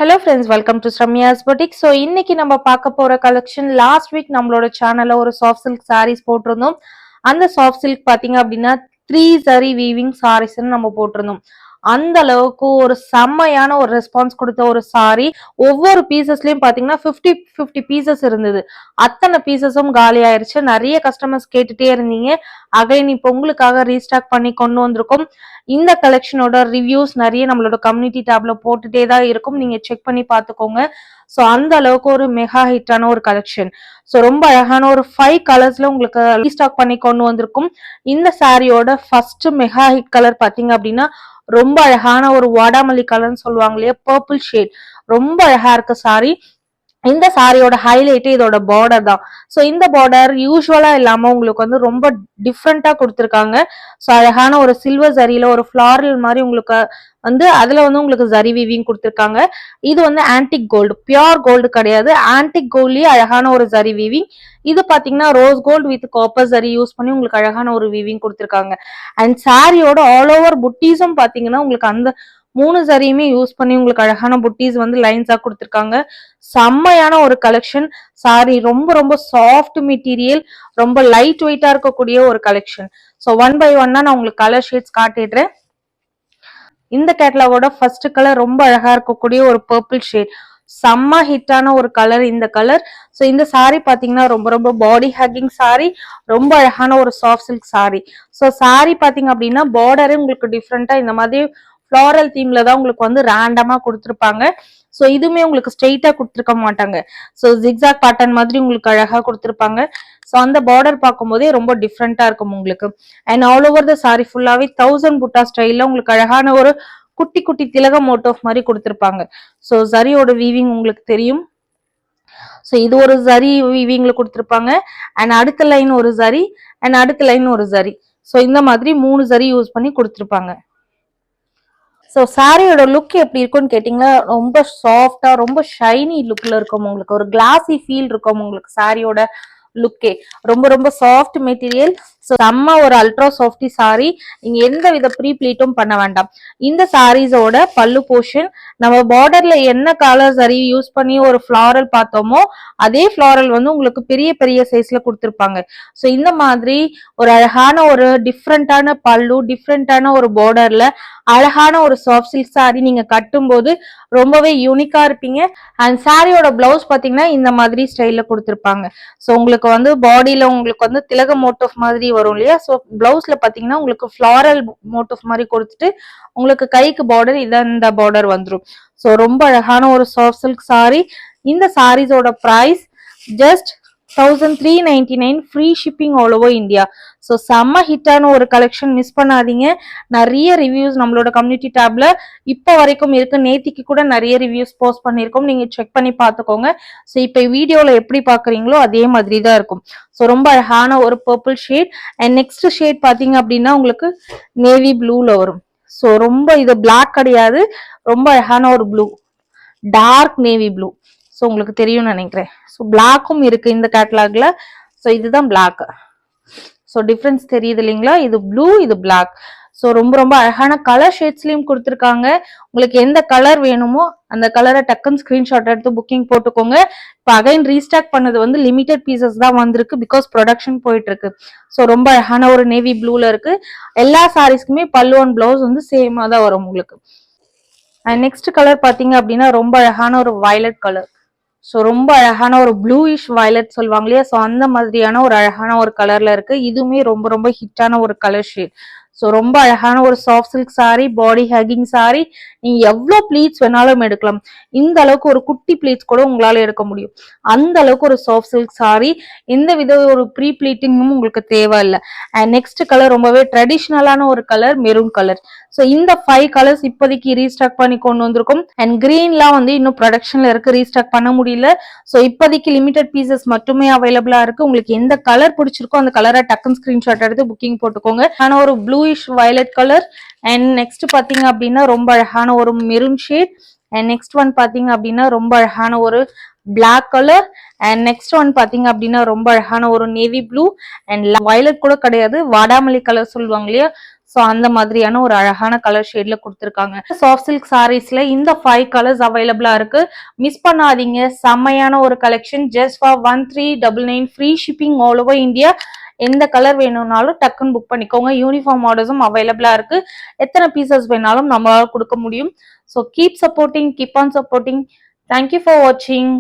Hello friends, welcome to Ramya's Boutique. So இன்னைக்கு நம்ம பார்க்க போற கலெக்ஷன் லாஸ்ட் வீக் நம்மளோட சேனல்ல ஒரு சாஃப்ட் சில்க் sarees போட்டிருந்தோம். அந்த சாஃப்ட் சில்க் பாத்தீங்க அப்படின்னா 3 சரி வீவிங் sareesன்னு நம்ம போட்டிருந்தோம். அந்த அளவுக்கு ஒரு செம்மையான ஒரு ரெஸ்பான்ஸ் கொடுத்த ஒரு சாரி. ஒவ்வொரு பீசஸ்லயும் பாத்தீங்கன்னா 50 பீசஸ் இருந்தது. அத்தனை பீசஸும் காலி ஆயிருச்சு. நிறைய கஸ்டமர்ஸ் கேட்டுட்டே இருந்தீங்க. அகைன் இப்போ உங்களுக்காக ரீஸ்டாக் பண்ணி கொண்டு வந்திருக்கோம். இந்த கலெக்ஷனோட ரிவ்யூஸ் நிறைய நம்மளோட கம்யூனிட்டி டேப்ல போட்டுட்டே தான் இருக்கும். நீங்க செக் பண்ணி பார்த்துக்கோங்க. ஸோ அந்த அளவுக்கு ஒரு மெகா ஹிட்டான ஒரு கலெக்ஷன். ஸோ ரொம்ப அழகான ஒரு 5 கலர்ஸ்ல உங்களுக்கு ரீஸ்டாக் பண்ணி கொண்டு வந்திருக்கும். இந்த சாரியோட ஃபர்ஸ்ட் மெகா ஹிட் கலர் பாத்தீங்க அப்படின்னா ரொம்ப அழகான ஒரு வாடாமல்லி கலர்னு சொல்லுவாங்க இல்லையா, பர்பிள் ஷேட். ரொம்ப அழகா இருக்கு சாரி. இந்த சாரியோட ஹைலைட்டே இதோட பார்டர் தான். ஸோ இந்த பார்டர் யூஸ்வலா இல்லாம உங்களுக்கு வந்து ரொம்ப டிஃப்ரெண்டா கொடுத்துருக்காங்க. ஸோ அழகான ஒரு சில்வர் ஜரியில ஒரு ஃபிளாரல் மாதிரி உங்களுக்கு வந்து அதுல வந்து உங்களுக்கு ஜரி வீவிங் கொடுத்துருக்காங்க. இது வந்து ஆன்டிக் கோல்டு, பியோர் கோல்டு கிடையாது. ஆன்டிக் கோல்ட்லயே அழகான ஒரு ஜரி வீவிங். இது பாத்தீங்கன்னா rose gold with copper zari use பண்ணி உங்களுக்கு அழகான ஒரு வீவிங் கொடுத்துருக்காங்க. அண்ட் சாரியோட ஆல் ஓவர் புட்டீஸும் பாத்தீங்கன்னா உங்களுக்கு அந்த 3 சரியுமே யூஸ் பண்ணி உங்களுக்கு அழகான புட்டீஸ் வந்து லைன்ஸா கொடுத்துருக்காங்க. செம்மையான ஒரு கலெக்ஷன். சாரி ரொம்ப ரொம்ப சாஃப்ட் மெட்டீரியல், ரொம்ப லைட் வெயிட்டா இருக்கக்கூடிய ஒரு கலெக்ஷன். ஸோ ஒன் பை ஒன்னா நான் உங்களுக்கு கலர் ஷேட்ஸ் காட்டிடுறேன். இந்த கேட்டலாகோட ஃபர்ஸ்ட் கலர் ரொம்ப அழகா இருக்கக்கூடிய ஒரு பர்பிள் ஷேட். செம்ம ஹிட்டான ஒரு கலர் இந்த கலர். ஸோ இந்த சாரி பாத்தீங்கன்னா ரொம்ப ரொம்ப பாடி ஹேக்கிங் சாரி, ரொம்ப அழகான ஒரு soft silk sorry. So sorry பாத்தீங்க அப்படின்னா பார்டரே உங்களுக்கு டிஃப்ரெண்டா இந்த மாதிரி ஃப்ளாரல் தீம்ல தான் உங்களுக்கு வந்து ரேண்டமா கொடுத்துருப்பாங்க. ஸோ இதுவுமே உங்களுக்கு ஸ்ட்ரெயிட்டா கொடுத்துருக்க மாட்டாங்க. ஸோ ஜிக்ஸாக் பேட்டர்ன் மாதிரி உங்களுக்கு அழகா கொடுத்துருப்பாங்க. ஸோ அந்த பார்டர் பார்க்கும்போதே ரொம்ப டிஃப்ரெண்டா இருக்கும் உங்களுக்கு. And all over the sorry ஃபுல்லாவே 1000 புட்டா ஸ்டைல்ல உங்களுக்கு அழகான ஒரு குட்டி குட்டி திலக மோட்டோஃப் மாதிரி கொடுத்துருப்பாங்க. ஸோ ஜரியோட வீவிங் உங்களுக்கு தெரியும். ஸோ இது ஒரு ஜரி வீவிங்ல கொடுத்துருப்பாங்க. அண்ட் அடுத்த லைன் ஒரு ஜரி, அண்ட் அடுத்த லைன் ஒரு ஜரி. ஸோ இந்த மாதிரி 3 ஜரி யூஸ் பண்ணி கொடுத்துருப்பாங்க. ஸோ சாரியோட லுக் எப்படி இருக்கும்னு கேட்டீங்கன்னா ரொம்ப சாஃப்டா ரொம்ப ஷைனி லுக்ல இருக்கும். உங்களுக்கு ஒரு கிளாசி ஃபீல் இருக்கும் உங்களுக்கு சாரியோட லுக்கே. ரொம்ப ரொம்ப சாஃப்ட் மெட்டீரியல். ஸோ செம்ம ஒரு அல்ட்ரா சாஃப்டி சாரி. நீங்க எந்த வித ப்ரீ ப்ளீட்டும் பண்ண வேண்டாம். இந்த சாரீஸோட பல்லு போர்ஷன் நம்ம பார்டர்ல என்ன கலர் சரி யூஸ் பண்ணி ஒரு ஃபிளாரல் பார்த்தோமோ அதே ஃபிளாரல் வந்து உங்களுக்கு பெரிய பெரிய சைஸ்ல கொடுத்துருப்பாங்க. ஸோ இந்த மாதிரி ஒரு அழகான ஒரு டிஃப்ரெண்டான பல்லு, டிஃப்ரெண்டான ஒரு பார்டர்ல அழகான ஒரு சாஃப்ட் சில்க் சாரி நீங்க கட்டும் போது ரொம்பவே யூனிக்கா இருப்பீங்க. அண்ட் சாரியோட பிளவுஸ் பாத்தீங்கன்னா இந்த மாதிரி ஸ்டைல்ல கொடுத்துருப்பாங்க. ஸோ உங்களுக்கு வந்து பாடியில உங்களுக்கு வந்து திலக மோட்டிவ் மாதிரி வரும் இல்லையா. ஸோ பிளவுஸ்ல பாத்தீங்கன்னா உங்களுக்கு ஃபிளாரல் மோட்டிவ் மாதிரி கொடுத்துட்டு உங்களுக்கு கைக்கு பார்டர் இந்த பார்டர் வந்துடும். ஸோ ரொம்ப அழகான ஒரு சாஃப்ட் சில்க் சாரி. இந்த சாரீஸோட price just 1399, free shipping all over India. So செம்ம ஹிட்டான ஒரு கலெக்ஷன், மிஸ் பண்ணாதீங்க. நிறைய ரிவ்யூஸ் நம்மளோட கம்யூனிட்டி டேப்ல இப்போ வரைக்கும் இருக்கு. நேத்திக்கு கூட நிறைய ரிவ்யூஸ் போஸ்ட் பண்ணியிருக்கோம், நீங்க செக் பண்ணி பார்த்துக்கோங்க. ஸோ இப்போ வீடியோல எப்படி பாக்குறீங்களோ அதே மாதிரி தான் இருக்கும். ஸோ ரொம்ப அழகான ஒரு purple shade. And next shade பாத்தீங்க அப்படின்னா உங்களுக்கு நேவி ப்ளூல வரும். ஸோ ரொம்ப இது பிளாக் கிடையாது, ரொம்ப அழகான ஒரு blue, dark navy blue. So உங்களுக்கு தெரியும்னு நினைக்கிறேன். ஸோ பிளாக்கும் இருக்கு இந்த கேட்டலாக்ல. ஸோ இதுதான் பிளாக். ஸோ டிஃபரன்ஸ் தெரியுது இல்லைங்களா, இது ப்ளூ இது பிளாக். ஸோ ரொம்ப ரொம்ப அழகான கலர் ஷேட்ஸ்லயும் கொடுத்துருக்காங்க. உங்களுக்கு எந்த கலர் வேணுமோ அந்த கலரை டக்குன்னு ஸ்கிரீன்ஷாட் எடுத்து புக்கிங் போட்டுக்கோங்க. இப்போ அகைன் ரீஸ்டாக் பண்ணது வந்து லிமிடெட் பீசஸ் தான் வந்திருக்கு, பிகாஸ் ப்ரொடக்ஷன் போயிட்டு இருக்கு. ஸோ ரொம்ப அழகான ஒரு நேவி ப்ளூல இருக்கு. எல்லா சாரீஸ்க்குமே பல்லு அண்ட் பிளவுஸ் வந்து சேமா தான் வரும் உங்களுக்கு. அண்ட் நெக்ஸ்ட் கலர் பாத்தீங்க அப்படின்னா ரொம்ப அழகான ஒரு வயலட் கலர். ஸோ ரொம்ப அழகான ஒரு ப்ளூயிஷ் வயலட் சொல்லுவாங்க இல்லையா, ஸோ அந்த மாதிரியான ஒரு அழகான ஒரு கலர்ல இருக்கு. இதுவுமே ரொம்ப ரொம்ப ஹிட்டான ஒரு கலர் ஷேட். ஸோ ரொம்ப அழகான ஒரு சாஃப்ட் சில்க் சாரி, பாடி ஹேக்கிங் சாரி. நீங்க எவ்வளவு ப்ளீட்ஸ் வேணாலும் எடுக்கலாம். இந்த அளவுக்கு ஒரு குட்டி ப்ளீட்ஸ் கூட உங்களால எடுக்க முடியும். அந்த அளவுக்கு ஒரு சாஃப்ட் சில்க் சாரி. எந்த வித ஒரு ப்ரீ ப்ளீட்டிங்கும் உங்களுக்கு தேவையில்லை. அண்ட் நெக்ஸ்ட் கலர் ரொம்பவே ட்ரெடிஷ்னலான ஒரு கலர், மெரூன் கலர். ஸோ இந்த 5 கலர்ஸ் இப்போதைக்கு ரீஸ்டாக் பண்ணி கொண்டு வந்திருக்கும். அண்ட் கிரீன்லாம் வந்து இன்னும் ப்ரொடக்ஷன்ல இருக்கு, ரீஸ்டாக் பண்ண முடியல. ஸோ இப்போதைக்கு லிமிடெட் பீசஸ் மட்டுமே அவைலபிளா இருக்கு. உங்களுக்கு எந்த கலர் பிடிச்சிருக்கோ அந்த கலரை டக்குன்னு ஸ்கிரீன்ஷாட் எடுத்து புக்கிங் போட்டுக்கோங்க. ஆனா ஒரு bluish violet colour. And next பாத்தீங்க அப்படின்னா ரொம்ப அழகான ஒரு maroon shade. And next one பாத்தீங்க அப்படின்னா ரொம்ப அழகான ஒரு black colour. And next one பாத்தீங்க அப்படின்னா ரொம்ப அழகான ஒரு நேவி ப்ளூ. அண்ட் வயலட் கூட கிடையாது, வாடாமல்லி கலர் சொல்லுவாங்க இல்லையா, சோ அந்த மாதிரியான ஒரு அழகான கலர் ஷேட்ல கொடுத்திருக்காங்க. சாஃப்ட் சில்க் சாரீஸ்ல இந்த 5 கலர்ஸ் அவைலபிளா இருக்கு. மிஸ் பண்ணாதீங்க. செம்மையான ஒரு collection. Just for 1399 free shipping all over India. எந்த கலர் வேணும்னாலும் டக்குன்னு புக் பண்ணிக்கோங்க. யூனிஃபார்ம் ஆர்டர்ஸும் அவைலபிளா இருக்கு. எத்தனை பீசஸ் வேணாலும் நம்மளால கொடுக்க முடியும். So keep supporting, keep on supporting. Thank you for வாட்சிங்.